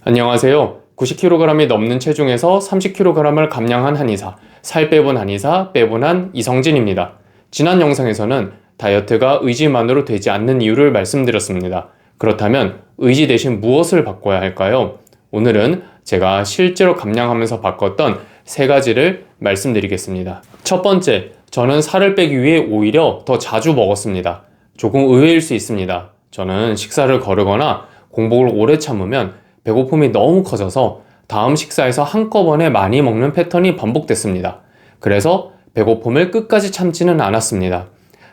안녕하세요. 90kg이 넘는 체중에서 30kg을 감량한 한의사, 살 빼본 한의사, 빼본한 이성진입니다. 지난 영상에서는 다이어트가 의지만으로 되지 않는 이유를 말씀드렸습니다. 그렇다면 의지 대신 무엇을 바꿔야 할까요? 오늘은 제가 실제로 감량하면서 바꿨던 세 가지를 말씀드리겠습니다. 첫 번째, 저는 살을 빼기 위해 오히려 더 자주 먹었습니다. 조금 의외일 수 있습니다. 저는 식사를 거르거나 공복을 오래 참으면 배고픔이 너무 커져서 다음 식사에서 한꺼번에 많이 먹는 패턴이 반복됐습니다. 그래서 배고픔을 끝까지 참지는 않았습니다.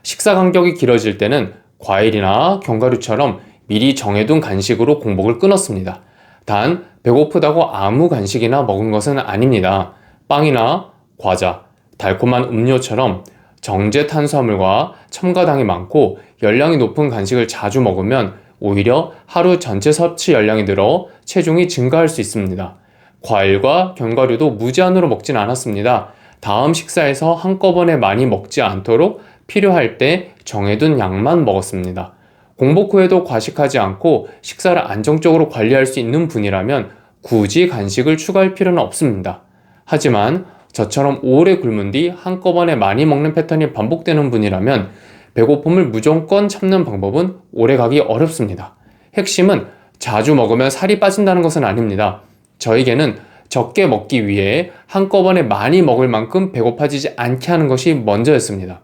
식사 간격이 길어질 때는 과일이나 견과류처럼 미리 정해둔 간식으로 공복을 끊었습니다. 단 배고프다고 아무 간식이나 먹은 것은 아닙니다. 빵이나 과자, 달콤한 음료처럼 정제 탄수화물과 첨가당이 많고 열량이 높은 간식을 자주 먹으면 오히려 하루 전체 섭취 열량이 늘어 체중이 증가할 수 있습니다. 과일과 견과류도 무제한으로 먹진 않았습니다. 다음 식사에서 한꺼번에 많이 먹지 않도록 필요할 때 정해둔 양만 먹었습니다. 공복 후에도 과식하지 않고 식사를 안정적으로 관리할 수 있는 분이라면 굳이 간식을 추가할 필요는 없습니다. 하지만 저처럼 오래 굶은 뒤 한꺼번에 많이 먹는 패턴이 반복되는 분이라면 배고픔을 무조건 참는 방법은 오래가기 어렵습니다. 핵심은 자주 먹으면 살이 빠진다는 것은 아닙니다. 저에게는 적게 먹기 위해 한꺼번에 많이 먹을 만큼 배고파지지 않게 하는 것이 먼저였습니다.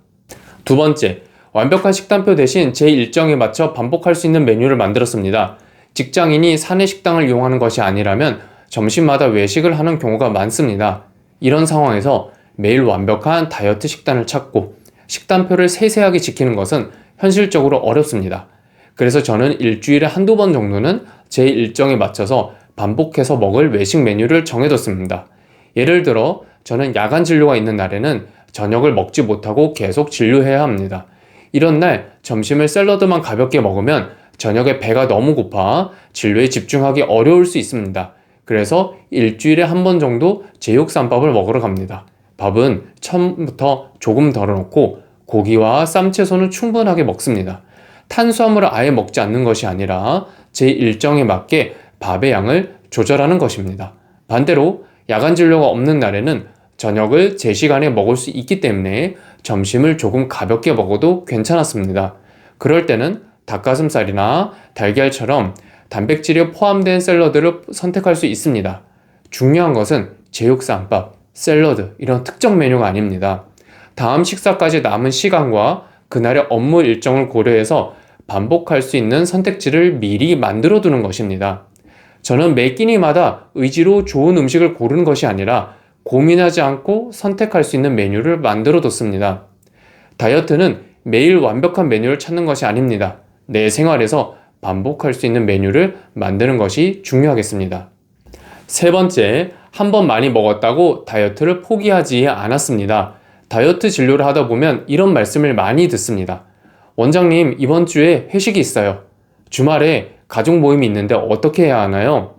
두 번째, 완벽한 식단표 대신 제 일정에 맞춰 반복할 수 있는 메뉴를 만들었습니다. 직장인이 사내 식당을 이용하는 것이 아니라면 점심마다 외식을 하는 경우가 많습니다. 이런 상황에서 매일 완벽한 다이어트 식단을 찾고 식단표를 세세하게 지키는 것은 현실적으로 어렵습니다. 그래서 저는 일주일에 한두 번 정도는 제 일정에 맞춰서 반복해서 먹을 외식 메뉴를 정해뒀습니다. 예를 들어 저는 야간 진료가 있는 날에는 저녁을 먹지 못하고 계속 진료해야 합니다. 이런 날 점심을 샐러드만 가볍게 먹으면 저녁에 배가 너무 고파 진료에 집중하기 어려울 수 있습니다. 그래서 일주일에 한 번 정도 제육쌈밥을 먹으러 갑니다. 밥은 처음부터 조금 덜어놓고 고기와 쌈채소는 충분하게 먹습니다. 탄수화물을 아예 먹지 않는 것이 아니라 제 일정에 맞게 밥의 양을 조절하는 것입니다. 반대로 야간 진료가 없는 날에는 저녁을 제 시간에 먹을 수 있기 때문에 점심을 조금 가볍게 먹어도 괜찮았습니다. 그럴 때는 닭가슴살이나 달걀처럼 단백질이 포함된 샐러드를 선택할 수 있습니다. 중요한 것은 제육쌈밥, 샐러드 이런 특정 메뉴가 아닙니다. 다음 식사까지 남은 시간과 그날의 업무 일정을 고려해서 반복할 수 있는 선택지를 미리 만들어 두는 것입니다. 저는 매 끼니마다 의지로 좋은 음식을 고르는 것이 아니라 고민하지 않고 선택할 수 있는 메뉴를 만들어 뒀습니다. 다이어트는 매일 완벽한 메뉴를 찾는 것이 아닙니다. 내 생활에서 반복할 수 있는 메뉴를 만드는 것이 중요하겠습니다. 세 번째, 한 번 많이 먹었다고 다이어트를 포기하지 않았습니다. 다이어트 진료를 하다 보면 이런 말씀을 많이 듣습니다. 원장님, 이번 주에 회식이 있어요. 주말에 가족 모임이 있는데 어떻게 해야 하나요?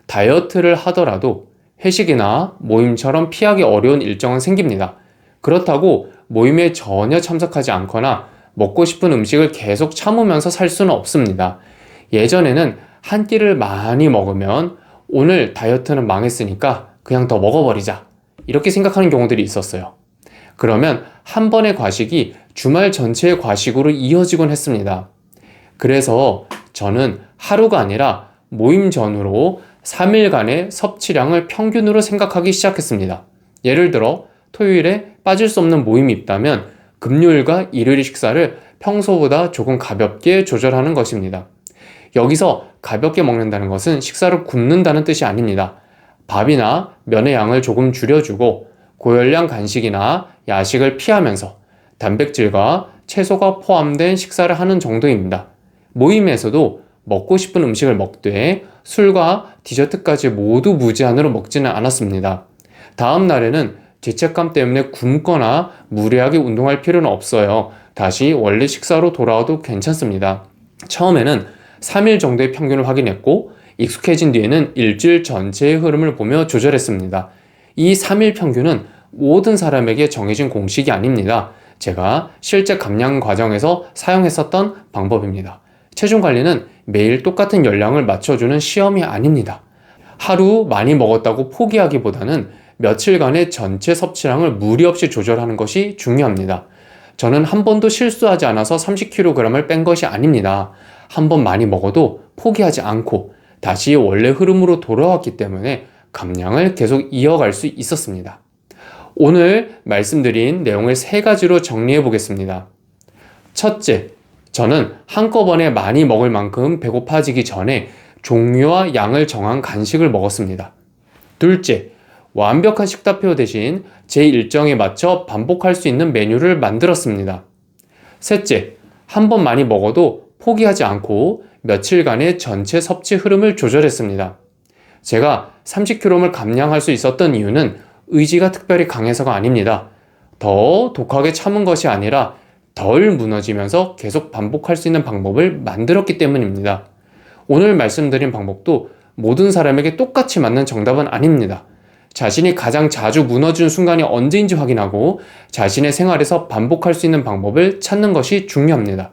다이어트를 하더라도 회식이나 모임처럼 피하기 어려운 일정은 생깁니다. 그렇다고 모임에 전혀 참석하지 않거나 먹고 싶은 음식을 계속 참으면서 살 수는 없습니다. 예전에는 한 끼를 많이 먹으면 오늘 다이어트는 망했으니까 그냥 더 먹어버리자 이렇게 생각하는 경우들이 있었어요. 그러면 한 번의 과식이 주말 전체의 과식으로 이어지곤 했습니다. 그래서 저는 하루가 아니라 모임 전후로 3일간의 섭취량을 평균으로 생각하기 시작했습니다. 예를 들어 토요일에 빠질 수 없는 모임이 있다면 금요일과 일요일 식사를 평소보다 조금 가볍게 조절하는 것입니다. 여기서 가볍게 먹는다는 것은 식사를 굶는다는 뜻이 아닙니다. 밥이나 면의 양을 조금 줄여주고 고열량 간식이나 야식을 피하면서 단백질과 채소가 포함된 식사를 하는 정도입니다. 모임에서도 먹고 싶은 음식을 먹되 술과 디저트까지 모두 무제한으로 먹지는 않았습니다. 다음 날에는 죄책감 때문에 굶거나 무리하게 운동할 필요는 없어요. 다시 원래 식사로 돌아와도 괜찮습니다. 처음에는 3일 정도의 평균을 확인했고 익숙해진 뒤에는 일주일 전체의 흐름을 보며 조절했습니다. 이 3일 평균은 모든 사람에게 정해진 공식이 아닙니다. 제가 실제 감량 과정에서 사용했었던 방법입니다. 체중 관리는 매일 똑같은 열량을 맞춰주는 시험이 아닙니다. 하루 많이 먹었다고 포기하기보다는 며칠간의 전체 섭취량을 무리 없이 조절하는 것이 중요합니다. 저는 한 번도 실수하지 않아서 30kg을 뺀 것이 아닙니다. 한 번 많이 먹어도 포기하지 않고 다시 원래 흐름으로 돌아왔기 때문에 감량을 계속 이어갈 수 있었습니다. 오늘 말씀드린 내용을 3가지로 정리해 보겠습니다. 첫째, 저는 한꺼번에 많이 먹을 만큼 배고파지기 전에 종류와 양을 정한 간식을 먹었습니다. 둘째, 완벽한 식단표 대신 제 일정에 맞춰 반복할 수 있는 메뉴를 만들었습니다. 셋째, 한 번 많이 먹어도 포기하지 않고 며칠간의 전체 섭취 흐름을 조절했습니다. 제가 30kg를 감량할 수 있었던 이유는 의지가 특별히 강해서가 아닙니다. 더 독하게 참은 것이 아니라 덜 무너지면서 계속 반복할 수 있는 방법을 만들었기 때문입니다. 오늘 말씀드린 방법도 모든 사람에게 똑같이 맞는 정답은 아닙니다. 자신이 가장 자주 무너진 순간이 언제인지 확인하고 자신의 생활에서 반복할 수 있는 방법을 찾는 것이 중요합니다.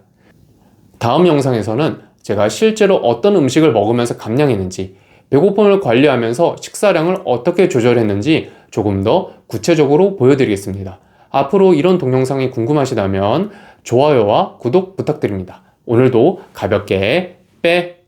다음 영상에서는 제가 실제로 어떤 음식을 먹으면서 감량했는지, 배고픔을 관리하면서 식사량을 어떻게 조절했는지 조금 더 구체적으로 보여드리겠습니다. 앞으로 이런 동영상이 궁금하시다면 좋아요와 구독 부탁드립니다. 오늘도 가볍게 빼